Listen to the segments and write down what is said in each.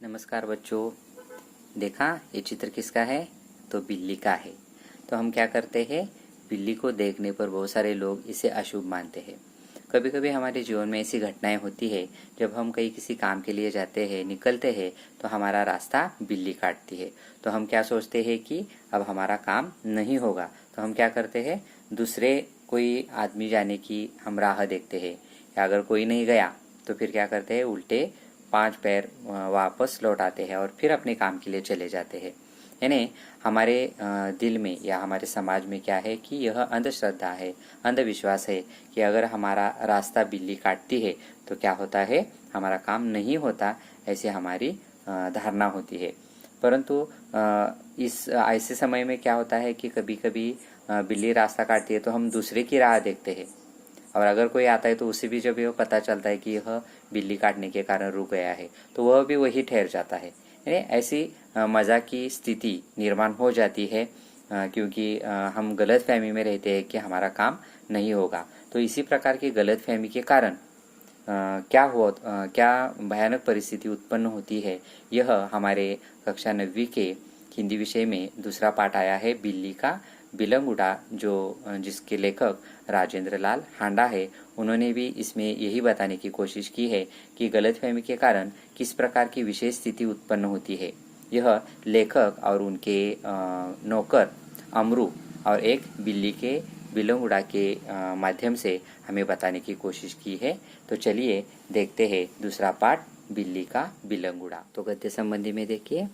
नमस्कार बच्चों। देखा ये चित्र किसका है? तो बिल्ली का है। तो हम क्या करते हैं, बिल्ली को देखने पर बहुत सारे लोग इसे अशुभ मानते हैं। कभी कभी हमारे जीवन में ऐसी घटनाएं होती है, जब हम कहीं किसी काम के लिए जाते हैं, निकलते हैं, तो हमारा रास्ता बिल्ली काटती है। तो हम क्या सोचते हैं कि अब हमारा काम नहीं होगा। तो हम क्या करते हैं, दूसरे कोई आदमी जाने की हम राह देखते हैं, या अगर कोई नहीं गया तो फिर क्या करते हैं, उल्टे 5 पैर वापस लौट आते हैं और फिर अपने काम के लिए चले जाते हैं। यानी हमारे दिल में या हमारे समाज में क्या है कि यह अंधश्रद्धा है, अंधविश्वास है कि अगर हमारा रास्ता बिल्ली काटती है तो क्या होता है, हमारा काम नहीं होता, ऐसी हमारी धारणा होती है। परंतु इस ऐसे समय में क्या होता है कि कभी कभी बिल्ली रास्ता काटती है तो हम दूसरे की राह देखते हैं, और अगर कोई आता है तो उसे भी जब यह पता चलता है कि यह बिल्ली काटने के कारण रुक गया है तो वह भी वही ठहर जाता है। यानी ऐसी मज़ाक की स्थिति निर्माण हो जाती है, क्योंकि हम गलत फहमी में रहते हैं कि हमारा काम नहीं होगा। तो इसी प्रकार की गलत फहमी के कारण क्या भयानक परिस्थिति उत्पन्न होती है, यह हमारे कक्षा 9वीं के हिंदी विषय में दूसरा पाठ आया है, बिल्ली का बिलंग उड़ा, जिसके लेखक राजेंद्र लाल हांडा है। उन्होंने भी इसमें यही बताने की कोशिश की है कि गलतफहमी के कारण किस प्रकार की विशेष स्थिति उत्पन्न होती है। यह लेखक और उनके नौकर अमरू और एक बिल्ली के बिलंग उड़ा के माध्यम से हमें बताने की कोशिश की है। तो चलिए देखते हैं दूसरा पाठ, बिल्ली का बिलंग उड़ा। तो गद्य संबंधी में देखिए,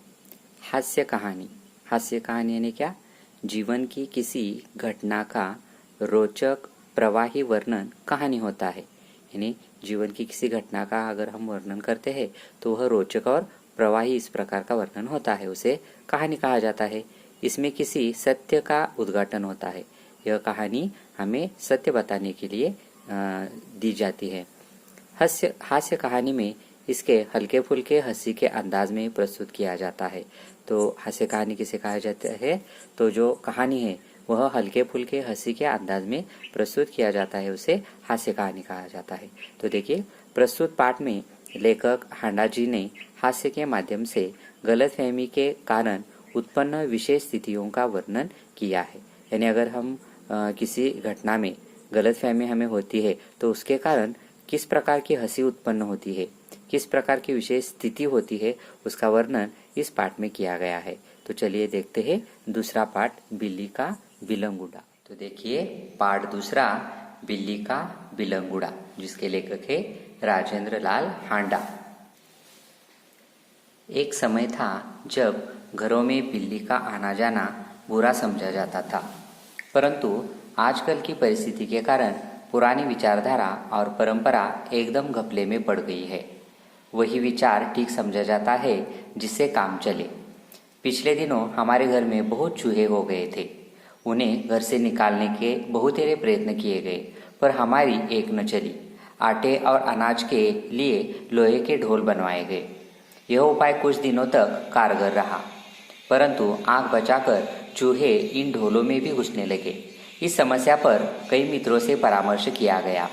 हास्य कहानी। हास्य कहानी यानी क्या? जीवन की किसी घटना का रोचक प्रवाही वर्णन कहानी होता है। यानी जीवन की किसी घटना का अगर हम वर्णन करते हैं तो वह रोचक और प्रवाही इस प्रकार का वर्णन होता है, उसे कहानी कहा जाता है। इसमें किसी सत्य का उद्घाटन होता है। यह कहानी हमें सत्य बताने के लिए दी जाती है। हास्य कहानी में इसके हल्के फुल्के हंसी के अंदाज में प्रस्तुत किया जाता है। तो हास्य कहानी किसे कहा जाता है? तो जो कहानी है वह हल्के फुल्के हंसी के अंदाज में प्रस्तुत किया जाता है, उसे हास्य कहानी कहा जाता है। तो देखिए, प्रस्तुत पाठ में लेखक हांडा जी ने हास्य के माध्यम से गलतफहमी के कारण उत्पन्न विशेष स्थितियों का वर्णन किया है। यानी अगर हम किसी घटना में गलतफहमी हमें होती है तो उसके कारण किस प्रकार की हंसी उत्पन्न होती है, किस प्रकार की विशेष स्थिति होती है, उसका वर्णन इस पाठ में किया गया है। तो चलिए देखते हैं दूसरा पाठ, बिल्ली का बिलंग उड़ा। तो देखिए पाठ दूसरा, बिल्ली का बिलंग उड़ा, जिसके लेखक है राजेंद्र लाल हांडा। एक समय था जब घरों में बिल्ली का आना जाना बुरा समझा जाता था, परंतु आजकल की परिस्थिति के कारण पुरानी विचारधारा और परंपरा एकदम घपले में पड़ गई है। वही विचार ठीक समझा जाता है जिससे काम चले। पिछले दिनों हमारे घर में बहुत चूहे हो गए थे। उन्हें घर से निकालने के बहुतेरे प्रयत्न किए गए, पर हमारी एक न चली। आटे और अनाज के लिए लोहे के ढोल बनवाए गए। यह उपाय कुछ दिनों तक कारगर रहा, परंतु आंख बचाकर चूहे इन ढोलों में भी घुसने लगे। इस समस्या पर कई मित्रों से परामर्श किया गया।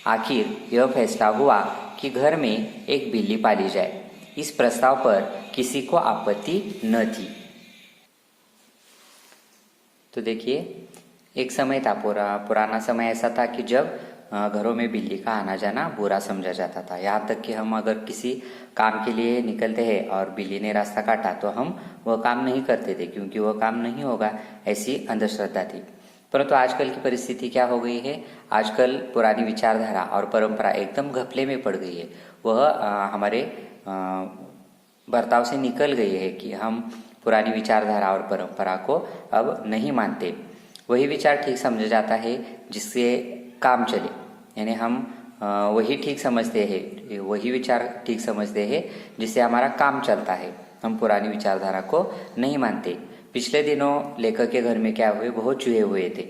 आखिर यह फैसला हुआ कि घर में एक बिल्ली पाली जाए। इस प्रस्ताव पर किसी को आपत्ति न थी। तो देखिए, एक समय था, पुराना समय ऐसा था कि जब घरों में बिल्ली का आना जाना बुरा समझा जाता था। यहाँ तक कि हम अगर किसी काम के लिए निकलते हैं और बिल्ली ने रास्ता काटा तो हम वह काम नहीं करते थे, क्योंकि वह काम नहीं होगा, ऐसी अंधश्रद्धा थी। परंतु आजकल की परिस्थिति क्या हो गई है? आजकल पुरानी विचारधारा और परंपरा एकदम घपले में पड़ गई है। वह हमारे बर्ताव से निकल गई है कि हम पुरानी विचारधारा और परंपरा को अब नहीं मानते। वही विचार ठीक समझा जाता है जिससे काम चले। यानी हम वही ठीक समझते हैं, वही विचार ठीक समझते हैं जिससे हमारा काम चलता है। हम पुरानी विचारधारा को नहीं मानते। पिछले दिनों लेखक के घर में क्या हुए, बहुत चूहे हुए थे,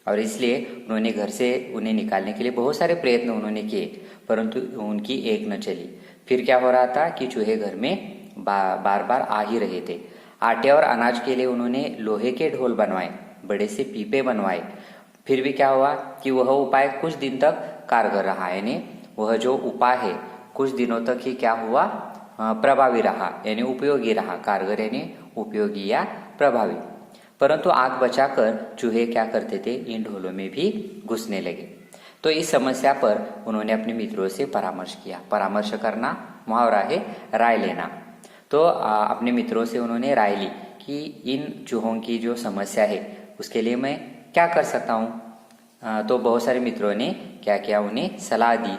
और इसलिए उन्होंने घर से उन्हें निकालने के लिए बहुत सारे प्रयत्न उन्होंने किए, परंतु उनकी एक न चली। फिर क्या हो रहा था कि चूहे घर में बार बार आ ही रहे थे। आटे और अनाज के लिए उन्होंने लोहे के ढोल बनवाए, बड़े से पीपे बनवाए। फिर भी क्या हुआ कि वह उपाय कुछ दिन तक कारगर रहा। यानी वह जो उपाय है कुछ दिनों तक ही क्या हुआ, प्रभावी रहा यानी उपयोगी रहा, कारगर यानी उपयोगी या प्रभावी। परंतु आग बचाकर चूहे क्या करते थे, इन ढोलों में भी घुसने लगे। तो इस समस्या पर उन्होंने अपने मित्रों से परामर्श किया। परामर्श करना मुहावरा है राय लेना। तो अपने मित्रों से उन्होंने राय ली कि इन चूहों की जो समस्या है उसके लिए मैं क्या कर सकता हूँ। तो बहुत सारे मित्रों ने क्या किया, उन्हें सलाह दी।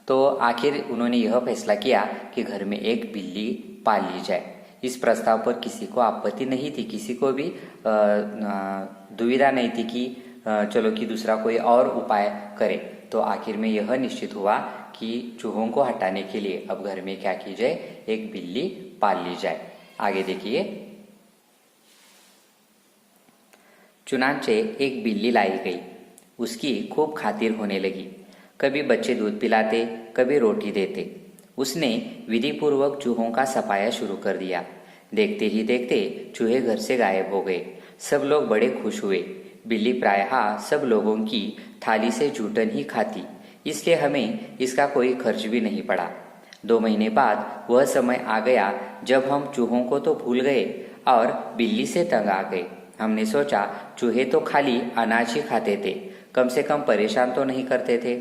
तो आखिर उन्होंने यह फैसला किया कि घर में एक बिल्ली पाल ली जाए। इस प्रस्ताव पर किसी को आपत्ति नहीं थी, किसी को भी दुविधा नहीं थी कि चलो कि दूसरा कोई और उपाय करे। तो आखिर में यह निश्चित हुआ कि चूहों को हटाने के लिए अब घर में क्या की जाए, एक बिल्ली पाल ली जाए। आगे देखिए, चुनांचे एक बिल्ली लाई गई। उसकी खूब खातिर होने लगी। कभी बच्चे दूध पिलाते, कभी रोटी देते। उसने विधिपूर्वक चूहों का सफाया शुरू कर दिया। देखते ही देखते चूहे घर से गायब हो गए। सब लोग बड़े खुश हुए। बिल्ली प्रायः सब लोगों की थाली से जूठन ही खाती, इसलिए हमें इसका कोई खर्च भी नहीं पड़ा। 2 महीने बाद वह समय आ गया जब हम चूहों को तो भूल गए और बिल्ली से तंग आ गए। हमने सोचा चूहे तो खाली अनाज ही खाते थे, कम से कम परेशान तो नहीं करते थे।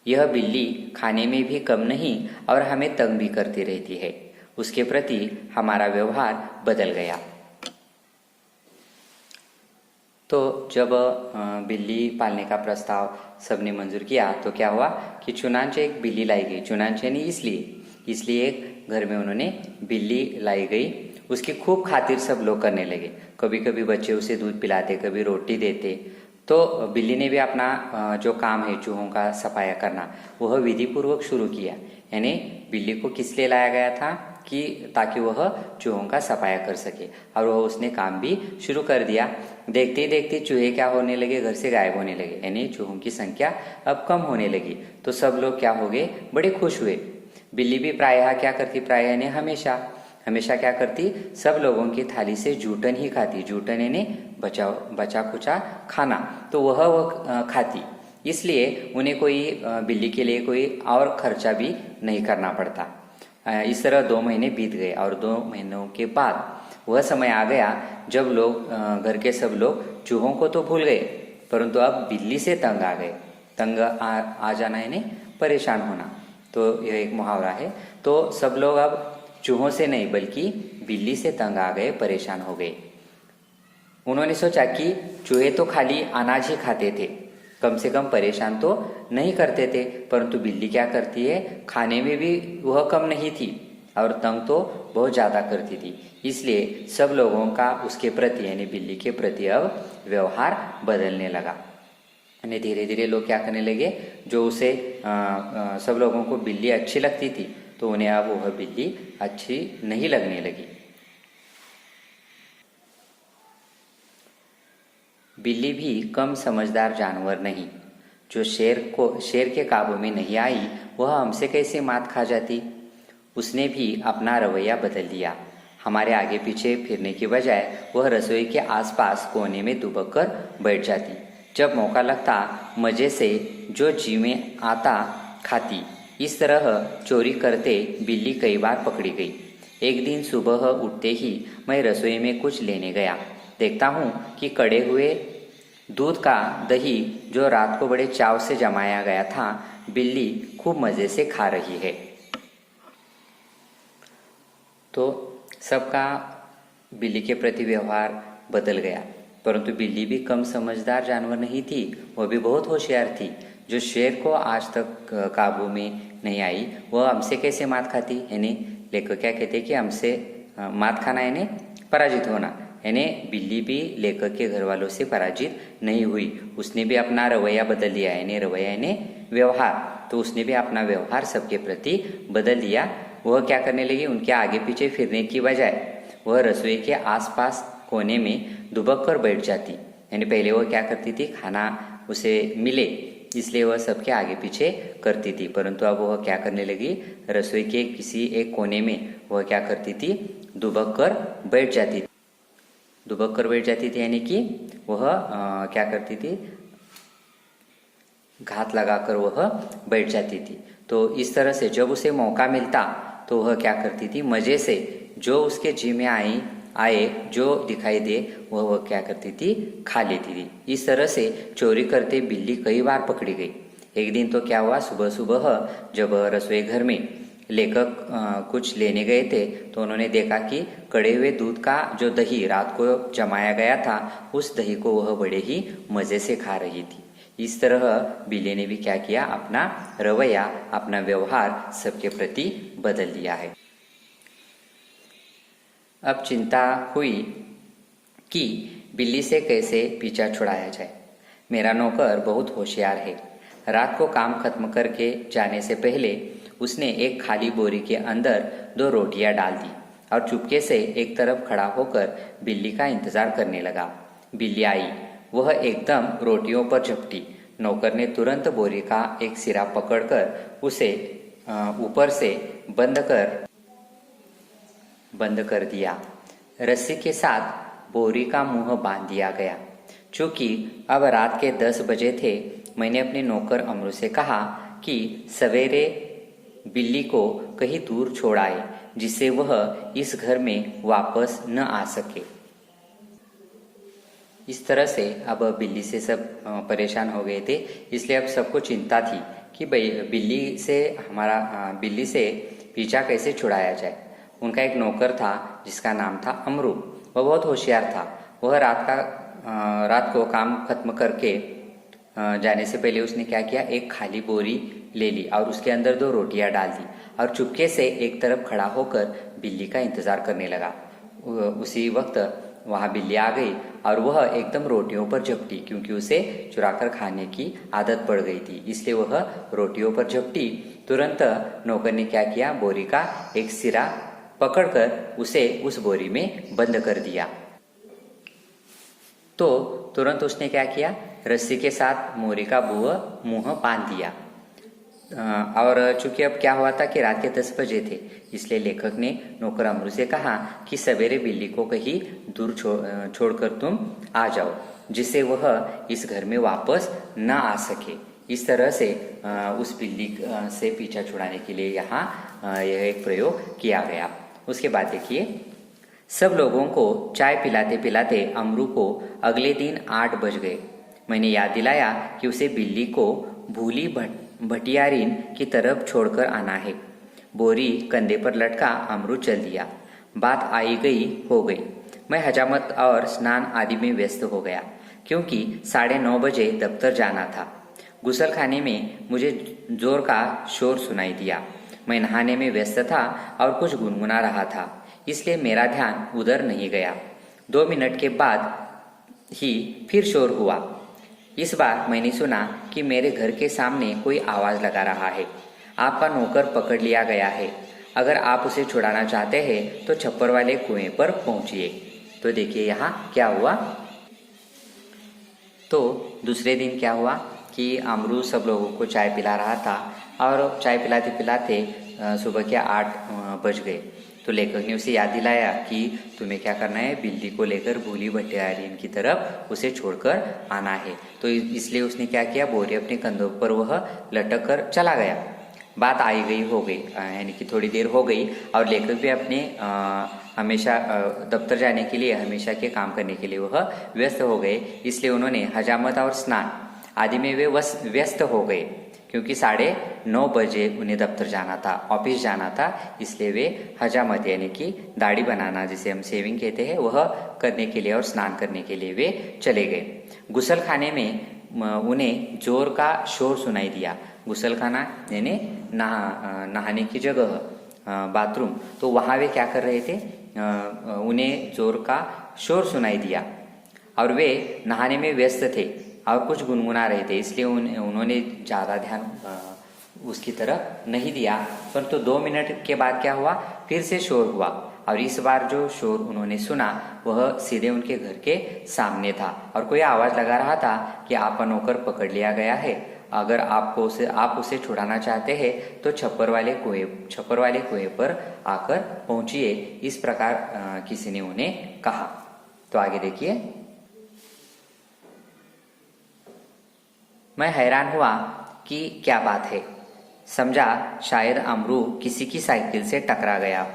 यह बिल्ली खाने में भी कम नहीं और हमें तंग भी करती रहती है। उसके प्रति हमारा व्यवहार बदल गया। तो जब बिल्ली पालने का प्रस्ताव सबने मंजूर किया तो क्या हुआ कि चुनांचे एक बिल्ली लाई गई। चुनांचे नहीं इसलिए एक घर में उन्होंने बिल्ली लाई गई। उसकी खूब खातिर सब लोग करने लगे। कभी कभी बच्चे उसे दूध पिलाते, कभी रोटी देते। तो बिल्ली ने भी अपना जो काम है चूहों का सफाया करना वह विधिपूर्वक शुरू किया। यानी बिल्ली को किस लिए लाया गया था कि ताकि वह चूहों का सफाया कर सके, और वह उसने काम भी शुरू कर दिया। देखते ही देखते चूहे क्या होने लगे, घर से गायब होने लगे, यानी चूहों की संख्या अब कम होने लगी। तो सब लोग क्या हो गए, बड़े खुश हुए। बिल्ली भी प्रायः क्या करती, प्रायः यानी हमेशा क्या करती, सब लोगों की थाली से जूठन ही खाती। जूठन यानी बचा खुचा खाना, तो वह खाती। इसलिए उन्हें कोई बिल्ली के लिए कोई और खर्चा भी नहीं करना पड़ता। इस तरह 2 महीने बीत गए और 2 महीनों के बाद वह समय आ गया जब लोग घर के सब लोग चूहों को तो भूल गए, परंतु अब बिल्ली से तंग आ गए। तंग आ जाना यानी परेशान होना। तो यह एक मुहावरा है। तो सब लोग अब चूहों से नहीं बल्कि बिल्ली से तंग आ गए, परेशान हो गए। उन्होंने सोचा कि चूहे तो खाली अनाज ही खाते थे, कम से कम परेशान तो नहीं करते थे, परंतु बिल्ली क्या करती है, खाने में भी वह कम नहीं थी और तंग तो बहुत ज़्यादा करती थी। इसलिए सब लोगों का उसके प्रति यानी बिल्ली के प्रति अब व्यवहार बदलने लगा। यानी धीरे धीरे लोग क्या करने लगे, जो उसे सब लोगों को बिल्ली अच्छी लगती थी तो उन्हें अब वह बिल्ली अच्छी नहीं लगने लगी। बिल्ली भी कम समझदार जानवर नहीं। जो शेर के काबू में नहीं आई वह हमसे कैसे मात खा जाती। उसने भी अपना रवैया बदल दिया। हमारे आगे पीछे फिरने की बजाय वह रसोई के आसपास कोने में दुबक कर बैठ जाती। जब मौका लगता मजे से जो जी में आता खाती। इस तरह चोरी करते बिल्ली कई बार पकड़ी गई। एक दिन सुबह उठते ही मैं रसोई में कुछ लेने गया। देखता हूँ कि कड़े हुए दूध का दही जो रात को बड़े चाव से जमाया गया था, बिल्ली खूब मज़े से खा रही है। तो सबका बिल्ली के प्रति व्यवहार बदल गया, परंतु बिल्ली भी कम समझदार जानवर नहीं थी, वह भी बहुत होशियार थी। जो शेर को आज तक काबू में नहीं आई वह हमसे कैसे मात खाती। यानी लेखक क्या कहते कि हमसे मात खाना यानी पराजित होना। यानी बिल्ली भी लेखक के घर वालों से पराजित नहीं हुई, उसने भी अपना रवैया बदल दिया। यानी रवैया यानी व्यवहार, तो उसने भी अपना व्यवहार सबके प्रति बदल दिया। वह क्या करने लगी, उनके आगे पीछे फिरने की बजाय वह रसोई के आसपास कोने में दुबक कर बैठ जाती। यानी पहले वह क्या करती थी, खाना उसे मिले इसलिए वह सबके आगे पीछे करती थी, परंतु अब वह क्या करने लगी, रसोई के किसी एक कोने में वह क्या करती थी, दुबक कर बैठ जाती थी। दुबक कर बैठ जाती थी यानी कि वह क्या करती थी, घात लगाकर वह बैठ जाती थी। तो इस तरह से जब उसे मौका मिलता तो वह क्या करती थी, मजे से जो उसके जी में आए जो दिखाई दे वह क्या करती थी, खा लेती थी। इस तरह से चोरी करते बिल्ली कई बार पकड़ी गई। एक दिन तो क्या हुआ, सुबह सुबह जब रसोई घर में लेखक कुछ लेने गए थे तो उन्होंने देखा कि कड़े हुए दूध का जो दही रात को जमाया गया था, उस दही को वह बड़े ही मजे से खा रही थी। इस तरह बिल्ली ने भी क्या किया, अपना रवैया, अपना व्यवहार सबके प्रति बदल दिया है। अब चिंता हुई कि बिल्ली से कैसे पीछा छुड़ाया जाए। मेरा नौकर बहुत होशियार है। रात को काम खत्म करके जाने से पहले उसने एक खाली बोरी के अंदर 2 रोटियां डाल दी और चुपके से एक तरफ खड़ा होकर बिल्ली का इंतजार करने लगा। बिल्ली आई, वह एकदम रोटियों पर झपटी। नौकर ने तुरंत बोरी का एक सिरा पकड़कर उसे ऊपर से बंद कर दिया। रस्सी के साथ बोरी का मुंह बांध दिया गया। चूंकि अब रात के 10 बजे थे, मैंने अपने नौकर अमरू से कहा कि सवेरे बिल्ली को कहीं दूर छोड़ आए, जिससे वह इस घर में वापस न आ सके। इस तरह से अब बिल्ली से सब परेशान हो गए थे, इसलिए अब सबको चिंता थी कि भाई बिल्ली से पीछा कैसे छुड़ाया जाए। उनका एक नौकर था जिसका नाम था अमरू। वह बहुत होशियार था। वह रात को काम खत्म करके जाने से पहले उसने क्या किया, एक खाली बोरी ले ली और उसके अंदर 2 रोटियां डाल दी और चुपके से एक तरफ खड़ा होकर बिल्ली का इंतजार करने लगा। उसी वक्त वहां बिल्ली आ गई और वह एकदम रोटियों पर झपटी, क्योंकि उसे चुराकर खाने की आदत पड़ गई थी, इसलिए वह रोटियों पर झपटी। तुरंत नौकर ने क्या किया, बोरी का एक सिरा पकड़कर उसे उस बोरी में बंद कर दिया। तो तुरंत उसने क्या किया, रस्सी के साथ मोरी का मुंह बांध दिया। और चूंकि अब क्या हुआ था कि रात के 10 बजे थे, इसलिए लेखक ने नौकर अमरू से कहा कि सवेरे बिल्ली को कहीं दूर छोड़कर तुम आ जाओ, जिससे वह इस घर में वापस न आ सके। इस तरह से उस बिल्ली से पीछा छुड़ाने के लिए यहाँ यह एक प्रयोग किया गया। उसके बाद देखिए, सब लोगों को चाय पिलाते पिलाते अमरू को अगले दिन 8 बज गए। मैंने याद दिलाया कि उसे बिल्ली को भूली भटियारीन की तरफ छोड़कर आना है। बोरी कंधे पर लटका अमरू चल दिया। बात आई गई हो गई। मैं हजामत और स्नान आदि में व्यस्त हो गया, क्योंकि 9:30 बजे दफ्तर जाना था। गुसलखाने में मुझे जोर का शोर सुनाई दिया। मैं नहाने में व्यस्त था और कुछ गुनगुना रहा था, इसलिए मेरा ध्यान उधर नहीं गया। 2 मिनट के बाद ही फिर शोर हुआ। इस बार मैंने सुना कि मेरे घर के सामने कोई आवाज लगा रहा है। आपका नौकर पकड़ लिया गया है। अगर आप उसे छुड़ाना चाहते हैं तो छप्पर वाले कुएं पर पहुंचिए। तो देखिए यहाँ क्या हुआ। तो दूसरे दिन क्या हुआ कि अमरू सब लोगों को चाय पिला रहा था और चाय पिलाते पिलाते सुबह के 8 बज गए। तो लेखक ने उसे याद दिलाया कि तुम्हें क्या करना है, बिल्ली को लेकर भूली भटियारीन की तरफ उसे छोड़कर आना है। तो इसलिए उसने क्या किया, बोरी अपने कंधों पर वह लटक कर चला गया। बात आई गई हो गई, यानी कि थोड़ी देर हो गई और लेखक भी अपने हमेशा दफ्तर जाने के लिए, हमेशा के काम करने के लिए वह व्यस्त हो गए। इसलिए उन्होंने हजामत और स्नान आदि में वे व्यस्त हो गए, क्योंकि 9:30 बजे उन्हें दफ्तर जाना था, ऑफिस जाना था। इसलिए वे हजामत यानी कि दाढ़ी बनाना, जिसे हम शेविंग कहते हैं, वह करने के लिए और स्नान करने के लिए वे चले गए। गुसलखाने में उन्हें जोर का शोर सुनाई दिया। गुसलखाना यानी नहाने की जगह, बाथरूम। तो वहाँ वे क्या कर रहे थे, उन्हें जोर का शोर सुनाई दिया और वे नहाने में व्यस्त थे और कुछ गुनगुना रहे थे, इसलिए उन्होंने ज़्यादा ध्यान उसकी तरफ नहीं दिया। परंतु 2 मिनट के बाद क्या हुआ, फिर से शोर हुआ और इस बार जो शोर उन्होंने सुना वह सीधे उनके घर के सामने था और कोई आवाज़ लगा रहा था कि आपका नौकर पकड़ लिया गया है। अगर आप उसे छुड़ाना चाहते हैं तो छप्पर वाले कुएं पर आकर पहुंचिए। इस प्रकार किसी ने उन्हें कहा। तो आगे देखिए, मैं हैरान हुआ कि क्या बात है। समझा शायद अमरू किसी की साइकिल से टकरा गया हो,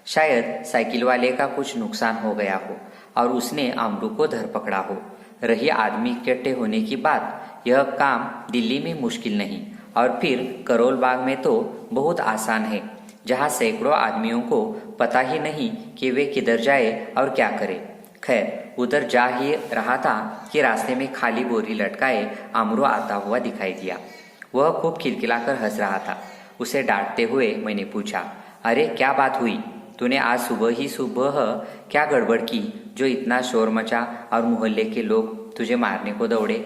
शायद साइकिल वाले का कुछ नुकसान हो गया हो और उसने अमरू को धर पकड़ा हो। रही आदमी इकट्ठे होने की बात, यह काम दिल्ली में मुश्किल नहीं और फिर करोल बाग में तो बहुत आसान है, जहाँ सैकड़ों आदमियों को पता ही नहीं कि वे किधर जाए और क्या करे। खैर उधर जा ही रहा था कि रास्ते में खाली बोरी लटकाए अमरू आता हुआ दिखाई दिया। वह खूब खिलखिलाकर हंस रहा था। उसे डांटते हुए मैंने पूछा, अरे क्या बात हुई? तूने आज सुबह ही सुबह क्या गड़बड़ की जो इतना शोर मचा और मोहल्ले के लोग तुझे मारने को दौड़े?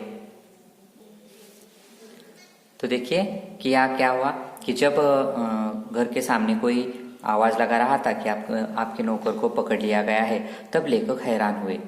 तो देखिए कि यहाँ क्या हुआ कि जब घर के सामने कोई आवाज़ लगा रहा था कि आपके नौकर को पकड़ लिया गया है, तब लेखक हैरान हुए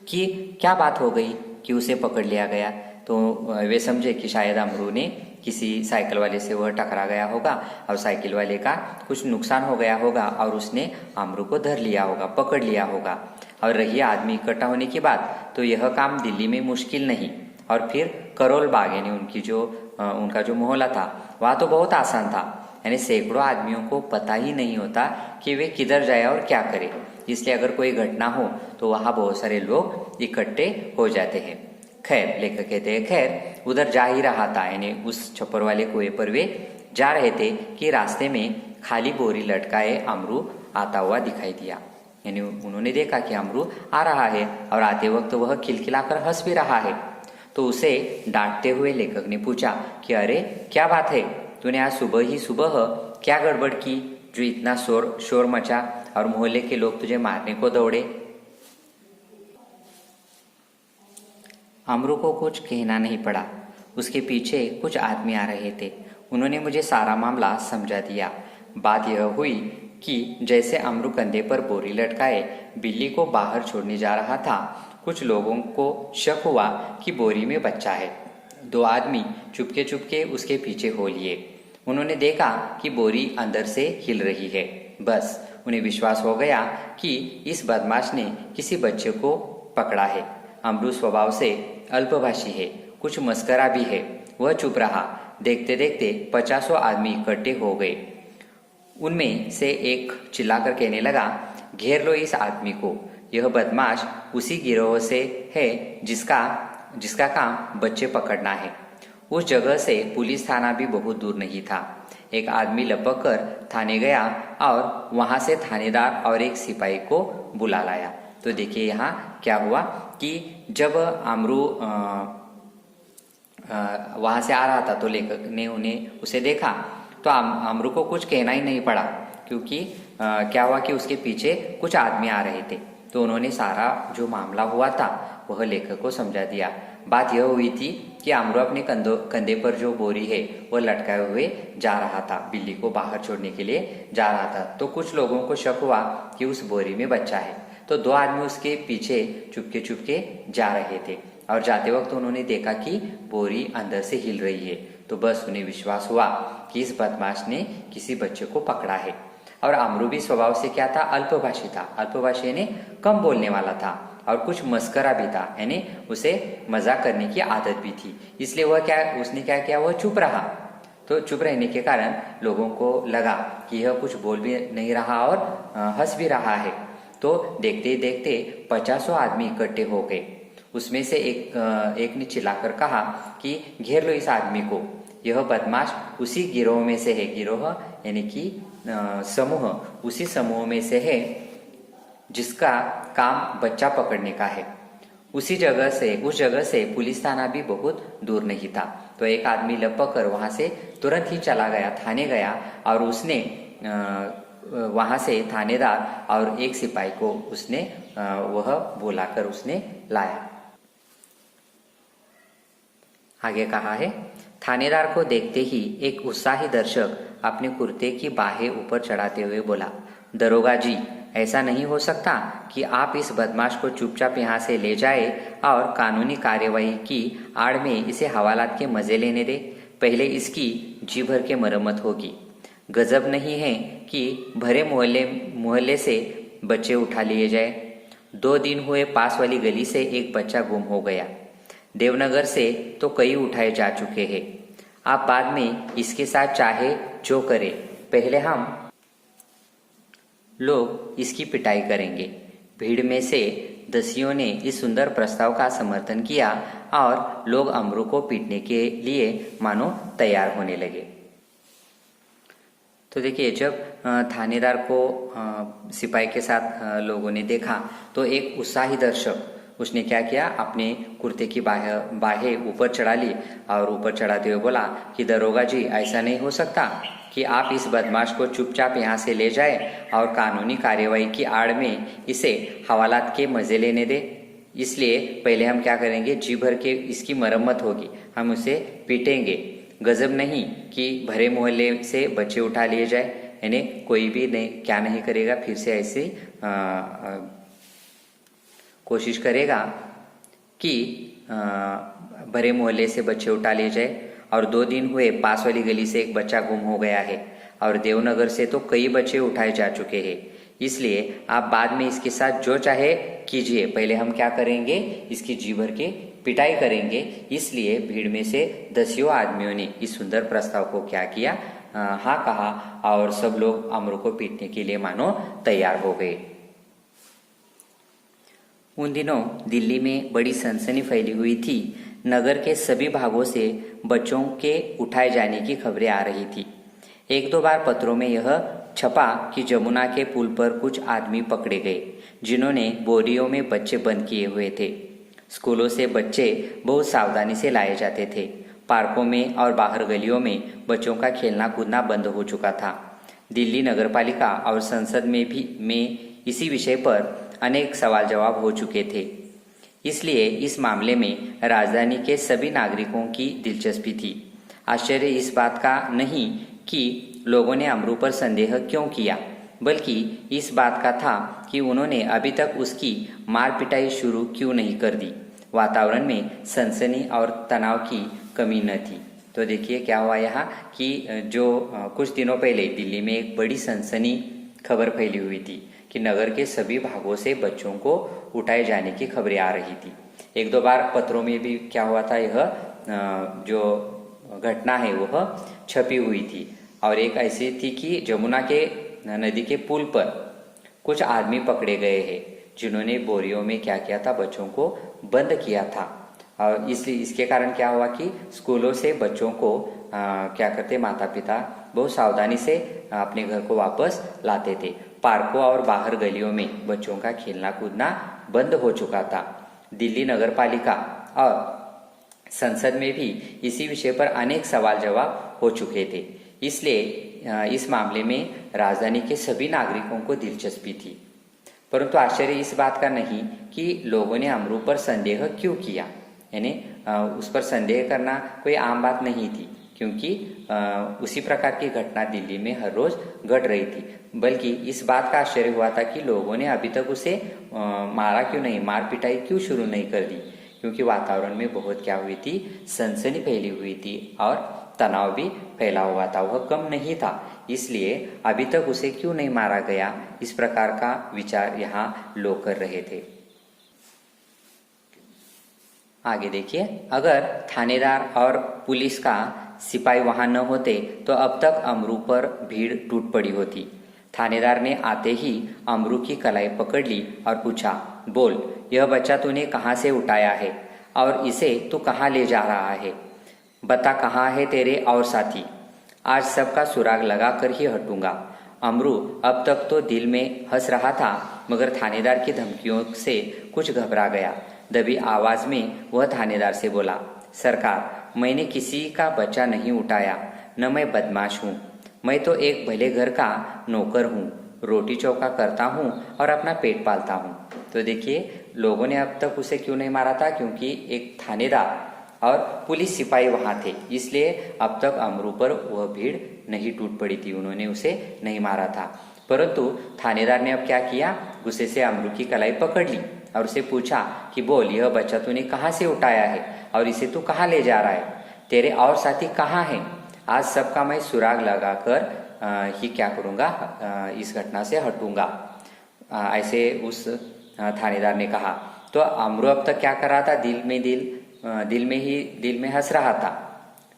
कि क्या बात हो गई कि उसे पकड़ लिया गया। तो वे समझे कि शायद अमरू ने किसी साइकिल वाले से वह टकरा गया होगा और साइकिल वाले का कुछ नुकसान हो गया होगा और उसने अमरू को धर लिया होगा, पकड़ लिया होगा। और रही आदमी इकट्ठा होने की बात, तो यह काम दिल्ली में मुश्किल नहीं और फिर करोल बाग यानी उनका जो मोहल्ला था वहाँ तो बहुत आसान था। यानी सैकड़ों आदमियों को पता ही नहीं होता कि वे किधर जाए और क्या करे, इसलिए अगर कोई घटना हो तो वहाँ बहुत सारे लोग इकट्ठे हो जाते हैं। खैर लेखक कहते हैं, खैर उधर जा ही रहा था, यानी उस छप्पर वाले कुएं पर वे जा रहे थे कि रास्ते में खाली बोरी लटकाए अमरू आता हुआ दिखाई दिया। यानी उन्होंने देखा कि अमरू आ रहा है और आते वक्त वह खिलखिलाकर हंस भी रहा है। तो उसे डांटते हुए लेखक ने पूछा कि अरे क्या बात है, तूने आज सुबह ही सुबह क्या गड़बड़ की जो इतना शोर मचा और मोहल्ले के लोग तुझे मारने को दौड़े? अमरू को कुछ कहना नहीं पड़ा। उसके पीछे कुछ आदमी आ रहे थे। उन्होंने मुझे सारा मामला समझा दिया। बात यह हुई कि जैसे अमरू कंधे पर बोरी लटकाए बिल्ली को बाहर छोड़ने जा रहा था, कुछ लोगों को शक हुआ कि बोरी में बच्चा है। दो आदमी चुपके चुपके उसके पीछे हो लिए। उन्होंने देखा कि बोरी अंदर से हिल रही है। बस उन्हें विश्वास हो गया कि इस बदमाश ने किसी बच्चे को पकड़ा है। अमरू स्वभाव से अल्पभाषी है, कुछ मस्करा भी है। वह चुप रहा। देखते देखते 50 आदमी इकट्ठे हो गए। उनमें से एक चिल्लाकर कहने लगा, घेर लो इस आदमी को, यह बदमाश उसी गिरोह से है जिसका काम बच्चे पकड़ना है। उस जगह से पुलिस थाना भी बहुत दूर नहीं था। एक आदमी लपक कर थाने गया और वहां से थानेदार और एक सिपाही को बुला लाया। तो देखिए यहाँ क्या हुआ कि जब अमरू वहां से आ रहा था तो लेखक ने उसे देखा तो अमरू को कुछ कहना ही नहीं पड़ा, क्योंकि क्या हुआ कि उसके पीछे कुछ आदमी आ रहे थे। तो उन्होंने सारा जो मामला हुआ था वह लेखक को समझा दिया। बात यह हुई थी कि अमरू अपने कंधे पर जो बोरी है वह लटकाए हुए जा रहा था, बिल्ली को बाहर छोड़ने के लिए जा रहा था। तो कुछ लोगों को शक हुआ कि उस बोरी में बच्चा है। तो दो आदमी उसके पीछे चुपके जा रहे थे और जाते वक्त उन्होंने देखा कि बोरी अंदर से हिल रही है। तो बस उन्हें विश्वास हुआ कि इस बदमाश ने किसी बच्चे को पकड़ा है। और अमरू भी स्वभाव से क्या था, अल्पभाषी था। अल्पभाषी यानी कम बोलने वाला था और कुछ मस्करा भी था, यानी उसे मजाक करने की आदत भी थी। इसलिए उसने क्या किया, वह चुप रहा। तो चुप रहने के कारण लोगों को लगा कि यह कुछ बोल भी नहीं रहा और हंस भी रहा है। तो देखते ही देखते 50 आदमी इकट्ठे हो गए। उसमें से एक ने चिल्लाकर कहा कि घेर लो इस आदमी को, यह बदमाश उसी गिरोह में से है। गिरोह यानी कि समूह, उसी समूह में से है जिसका काम बच्चा पकड़ने का है। उस जगह से पुलिस थाना भी बहुत दूर नहीं था। तो एक आदमी लपक कर वहां से तुरंत ही चला गया, थाने गया और उसने वहां से थानेदार और एक सिपाही को उसने वह बुलाकर उसने लाया। आगे कहा है, थानेदार को देखते ही एक उत्साही दर्शक अपने कुर्ते की बाहें ऊपर चढ़ाते हुए बोला, दरोगा जी, ऐसा नहीं हो सकता कि आप इस बदमाश को चुपचाप यहाँ से ले जाए और कानूनी कार्यवाही की आड़ में इसे हवालात के मजे लेने दे। पहले इसकी जी भर के मरम्मत होगी। गजब नहीं है कि भरे मोहल्ले से बच्चे उठा लिए जाए। 2 दिन हुए पास वाली गली से एक बच्चा गुम हो गया। देवनगर से तो कई उठाए जा चुके हैं। आप बाद में इसके साथ चाहे जो करे, पहले हम लोग इसकी पिटाई करेंगे। भीड़ में से दसियों ने इस सुंदर प्रस्ताव का समर्थन किया और लोग अमरू को पीटने के लिए मानो तैयार होने लगे। तो देखिए, जब थानेदार को सिपाही के साथ लोगों ने देखा तो एक उत्साही दर्शक उसने क्या किया, अपने कुर्ते की बाहें ऊपर चढ़ा ली और ऊपर चढ़ाते हुए बोला कि दरोगा जी, ऐसा नहीं हो सकता कि आप इस बदमाश को चुपचाप यहाँ से ले जाए और कानूनी कार्यवाही की आड़ में इसे हवालात के मजे लेने दे। इसलिए पहले हम क्या करेंगे, जी भर के इसकी मरम्मत होगी, हम उसे पीटेंगे। गजब नहीं कि भरे मोहल्ले से बच्चे उठा लिए जाए, यानी कोई भी नहीं क्या नहीं करेगा, फिर से ऐसी कोशिश करेगा कि भरे मोहल्ले से बच्चे उठा लिए जाए। और 2 दिन हुए, पास वाली गली से एक बच्चा गुम हो गया है और देवनगर से तो कई बच्चे उठाए जा चुके हैं। इसलिए आप बाद में इसके साथ जो चाहे कीजिए, पहले हम क्या करेंगे, इसकी जी भर के पिटाई करेंगे। इसलिए भीड़ में से दसियों आदमियों ने इस सुंदर प्रस्ताव को क्या किया, हाँ कहा और सब लोग अमरू को पीटने के लिए मानो तैयार हो गए। उन दिनों दिल्ली में बड़ी सनसनी फैली हुई थी। नगर के सभी भागों से बच्चों के उठाए जाने की खबरें आ रही थी। 1-2 बार पत्रों में यह छपा कि जमुना के पुल पर कुछ आदमी पकड़े गए जिन्होंने बोरियों में बच्चे बंद किए हुए थे। स्कूलों से बच्चे बहुत सावधानी से लाए जाते थे। पार्कों में और बाहर गलियों में बच्चों का खेलना कूदना बंद हो चुका था। दिल्ली नगरपालिका और संसद में इसी विषय पर अनेक सवाल जवाब हो चुके थे। इसलिए इस मामले में राजधानी के सभी नागरिकों की दिलचस्पी थी। आश्चर्य इस बात का नहीं कि लोगों ने अमरू पर संदेह क्यों किया, बल्कि इस बात का था कि उन्होंने अभी तक उसकी मार पिटाई शुरू क्यों नहीं कर दी। वातावरण में सनसनी और तनाव की कमी न थी। तो देखिए क्या हुआ यहाँ कि जो कुछ दिनों पहले दिल्ली में एक बड़ी सनसनी खबर फैली हुई थी कि नगर के सभी भागों से बच्चों को उठाए जाने की खबरें आ रही थी। 1-2 बार पत्रों में भी क्या हुआ था, यह जो घटना है वह छपी हुई थी। और एक ऐसी थी कि जमुना के नदी के पुल पर कुछ आदमी पकड़े गए हैं जिन्होंने बोरियों में क्या किया था, बच्चों को बंद किया था। और इसके कारण क्या हुआ कि स्कूलों से बच्चों को क्या करते, माता पिता बहुत सावधानी से अपने घर को वापस लाते थे। पार्कों और बाहर गलियों में बच्चों का खेलना कूदना बंद हो चुका था। दिल्ली नगरपालिका और संसद में भी इसी विषय पर अनेक सवाल जवाब हो चुके थे। इसलिए इस मामले में राजधानी के सभी नागरिकों को दिलचस्पी थी। परंतु आश्चर्य इस बात का नहीं कि लोगों ने अमरू पर संदेह क्यों किया, यानी उस पर संदेह करना कोई आम बात नहीं थी, क्योंकि उसी प्रकार की घटना दिल्ली में हर रोज घट रही थी। बल्कि इस बात का आश्चर्य हुआ था कि लोगों ने अभी तक उसे मारा क्यों नहीं, मार पिटाई क्यों शुरू नहीं कर दी, क्योंकि वातावरण में बहुत क्या हुई थी, सनसनी फैली हुई थी और तनाव भी फैला हुआ था, वह कम नहीं था। इसलिए अभी तक उसे क्यों नहीं मारा गया, इस प्रकार का विचार यहाँ लोग कर रहे थे। आगे देखिए, अगर थानेदार और पुलिस का सिपाही वहां न होते तो अब तक अमरू पर भीड़ टूट पड़ी होती। थानेदार ने आते ही अमरू की कलाई पकड़ ली और पूछा, बोल, यह बच्चा तूने कहाँ से उठाया है और इसे तू कहाँ ले जा रहा है? बता, कहाँ है तेरे और साथी? आज सबका सुराग लगा कर ही हटूंगा। अमरू अब तक तो दिल में हंस रहा था, मगर थानेदार की धमकियों से कुछ घबरा गया। दबी आवाज में वह थानेदार से बोला, सरकार, मैंने किसी का बच्चा नहीं उठाया, न मैं बदमाश हूँ। मैं तो एक भले घर का नौकर हूँ, रोटी चौका करता हूँ और अपना पेट पालता हूँ। तो देखिए, लोगों ने अब तक उसे क्यों नहीं मारा था, क्योंकि एक थानेदार और पुलिस सिपाही वहां थे। इसलिए अब तक अमरू पर वह भीड़ नहीं टूट पड़ी थी, उन्होंने उसे नहीं मारा था। परंतु थानेदार ने अब क्या किया, गुस्से से अमरू की कलाई पकड़ ली और उसे पूछा कि बोल, यह बच्चा तूने कहाँ से उठाया है और इसे तू कहाँ ले जा रहा है? तेरे और साथी कहाँ हैं? आज सबका मैं सुराग लगाकर ही क्या करूँगा, इस घटना से हटूंगा। ऐसे उस थानेदार ने कहा। तो अमरू अब तक क्या कर रहा था, दिल में हंस रहा था,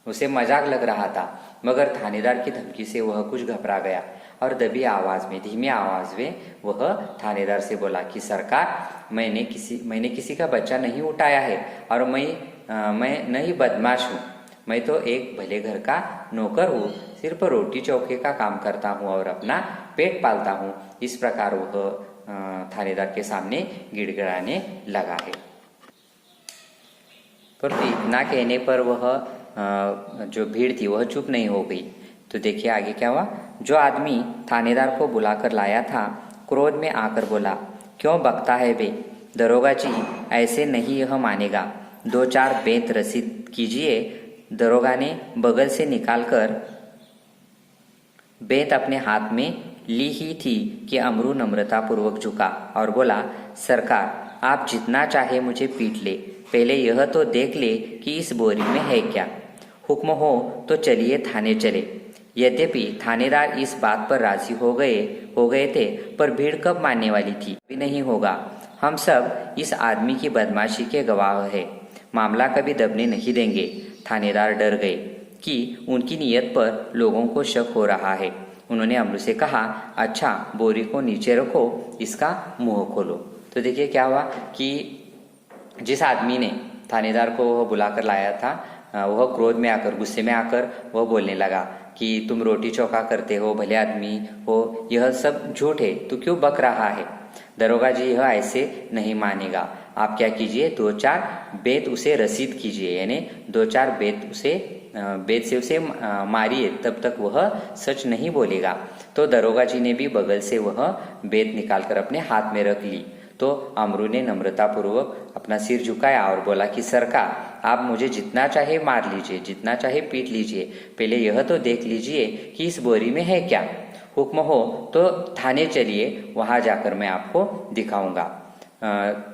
उसे मजाक लग रहा था मगर थानेदार की धमकी से वह कुछ घबरा गया और दबी आवाज में, धीमी आवाज में वह थानेदार से बोला कि सरकार, मैंने किसी का बच्चा नहीं उठाया है और मैं नहीं बदमाश हूँ। मैं तो एक भले घर का नौकर हूँ, सिर्फ रोटी चौके का काम करता हूँ और अपना पेट पालता हूँ। इस प्रकार वह थानेदार के सामने गिड़गिड़ाने लगा है। परंतु इतना कहने पर वह जो भीड़ थी वह चुप नहीं हो गई। तो देखिए आगे क्या हुआ। जो आदमी थानेदार को बुलाकर लाया था क्रोध में आकर बोला, क्यों बकता है बे? दरोगा जी, ऐसे नहीं यह मानेगा, 2-4 बेंत रसीद कीजिए। दरोगा ने बगल से निकालकर बेंत अपने हाथ में ली ही थी कि अमरू नम्रतापूर्वक झुका और बोला, सरकार, आप जितना चाहे मुझे पीट ले, पहले यह तो देख ले कि इस बोरी में है क्या। हुक्म हो तो चलिए थाने चले। यद्यपि थानेदार इस बात पर राजी हो गए थे, पर भीड़ कब मानने वाली थी? भी नहीं होगा। हम सब इस आदमी की बदमाशी के गवाह है, मामला कभी दबने नहीं देंगे। थानेदार डर गए कि उनकी नीयत पर लोगों को शक हो रहा है। उन्होंने अमरू से कहा, अच्छा, बोरी को नीचे रखो, इसका मुंह खोलो। तो देखिए क्या हुआ कि जिस आदमी ने थानेदार को वह बुलाकर लाया था, वह क्रोध में आकर, गुस्से में आकर वह बोलने लगा कि तुम रोटी चौका करते हो, भले आदमी हो, यह सब झूठ है, तू क्यों बक रहा है? दरोगा जी, यह ऐसे नहीं मानेगा। आप क्या कीजिए, 2-4 बेत उसे रसीद कीजिए, यानी 2-4 बेत से उसे मारिए, तब तक वह सच नहीं बोलेगा। तो दरोगा जी ने भी बगल से वह बेत निकालकर अपने हाथ में रख ली। तो अमरू ने नम्रतापूर्वक अपना सिर झुकाया और बोला कि सरकार, आप मुझे जितना चाहे मार लीजिए, जितना चाहे पीट लीजिए, पहले यह तो देख लीजिए कि इस बोरी में है क्या। हुक्म हो तो थाने चलिए, वहां जाकर मैं आपको दिखाऊंगा।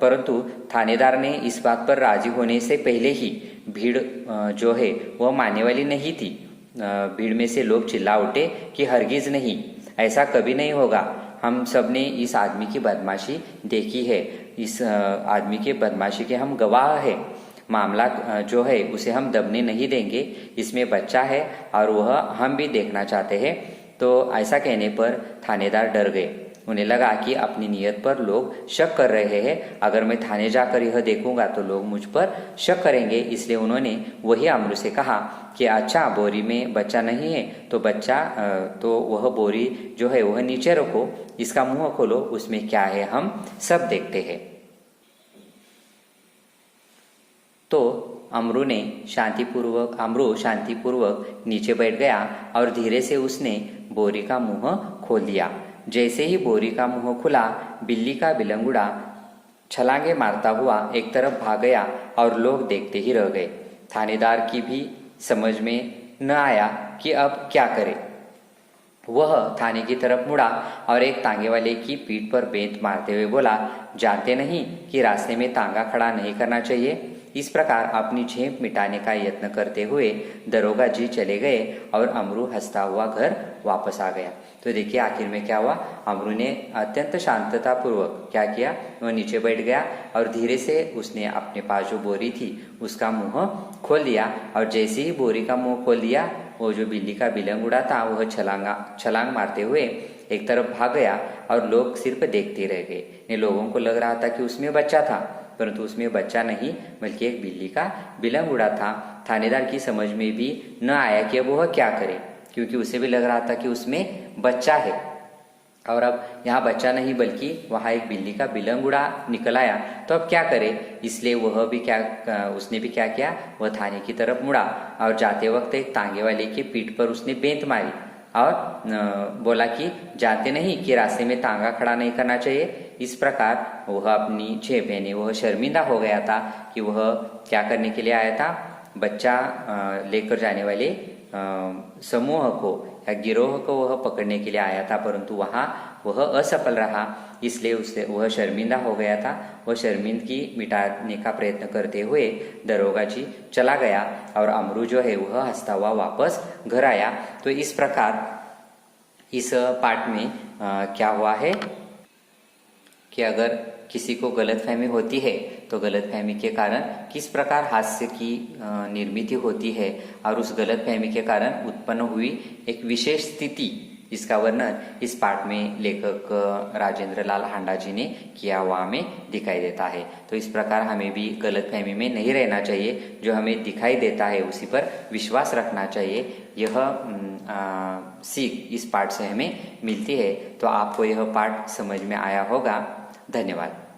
परंतु थानेदार ने इस बात पर राजी होने से पहले ही भीड़ जो है वह मानने वाली नहीं थी। भीड़ में से लोग चिल्ला उठे कि हरगिज नहीं, ऐसा कभी नहीं होगा। हम सब ने इस आदमी की बदमाशी देखी है, इस आदमी के बदमाशी के हम गवाह हैं। मामला जो है उसे हम दबने नहीं देंगे, इसमें बच्चा है और वह हम भी देखना चाहते हैं। तो ऐसा कहने पर थानेदार डर गए। उन्हें लगा कि अपनी नीयत पर लोग शक कर रहे हैं, अगर मैं थाने जाकर यह देखूंगा तो लोग मुझ पर शक करेंगे। इसलिए उन्होंने वही अमरू से कहा कि अच्छा, बोरी में बच्चा नहीं है तो वह बोरी जो है वह नीचे रखो, इसका मुंह खोलो, उसमें क्या है हम सब देखते हैं। तो अमरू शांतिपूर्वक नीचे बैठ गया और धीरे से उसने बोरी का मुंह खोल दिया। जैसे ही बोरी का मुंह खुला, बिल्ली का बिलंगुड़ा छलांगे मारता हुआ एक तरफ भाग गया और लोग देखते ही रह गए। थानेदार की भी समझ में न आया कि अब क्या करे। वह थाने की तरफ मुड़ा और एक तांगे वाले की पीठ पर बेंत मारते हुए बोला, जानते नहीं कि रास्ते में तांगा खड़ा नहीं करना चाहिए? इस प्रकार अपनी झेप मिटाने का यत्न करते हुए दरोगा जी चले गए और अमरू हंसता हुआ घर वापस आ गया। तो देखिए आखिर में क्या हुआ। अमरू ने अत्यंत शांततापूर्वक क्या किया, वह नीचे बैठ गया और धीरे से उसने अपने पास जो बोरी थी उसका मुंह खोल दिया। और जैसे ही बोरी का मुंह खोल दिया, वो जो बिल्ली का बिलंगुड़ा था वह छलांग मारते हुए एक तरफ भाग गया और लोग सिर्फ देखते रह गए। लोगों को लग रहा था कि उसमें बच्चा था, परंतु उसमें बच्चा नहीं बल्कि एक बिल्ली का बिलंगुड़ा था। थानेदार की समझ में भी न आया कि अब वह क्या करे, क्योंकि उसे भी लग रहा था कि उसमें बच्चा है और अब यहाँ बच्चा नहीं बल्कि वहाँ एक बिल्ली का बिलंगुड़ा निकल आया। तो अब क्या करे, इसलिए उसने भी क्या किया, वह थाने की तरफ मुड़ा और जाते वक्त एक तांगे वाले की पीठ पर उसने बेंत मारी और बोला कि जानते नहीं कि रास्ते में तांगा खड़ा नहीं करना चाहिए। इस प्रकार वह अपनी झेप यानी वह शर्मिंदा हो गया था कि वह क्या करने के लिए आया था, बच्चा लेकर जाने वाले समूह को या गिरोह को वह पकड़ने के लिए आया था, परंतु वहाँ वह असफल रहा। इसलिए वह शर्मिंदा हो गया था। वह शर्मिंदगी मिटाने का प्रयत्न करते हुए दरोगा जी चला गया और अमरू जो है वह हंसता हुआ वापस घर आया। तो इस प्रकार इस पाठ में क्या हुआ है, कि अगर किसी को गलतफहमी होती है तो गलतफहमी के कारण किस प्रकार हास्य की निर्मित होती है और उस गलतफहमी के कारण उत्पन्न हुई एक विशेष स्थिति, इसका वर्णन इस पाठ में लेखक राजेंद्र लाल हांडा जी ने किया हुआ हमें दिखाई देता है। तो इस प्रकार हमें भी गलतफहमी में नहीं रहना चाहिए, जो हमें दिखाई देता है उसी पर विश्वास रखना चाहिए। यह सीख इस पाठ से हमें मिलती है। तो आपको यह पाठ समझ में आया होगा। धन्यवाद।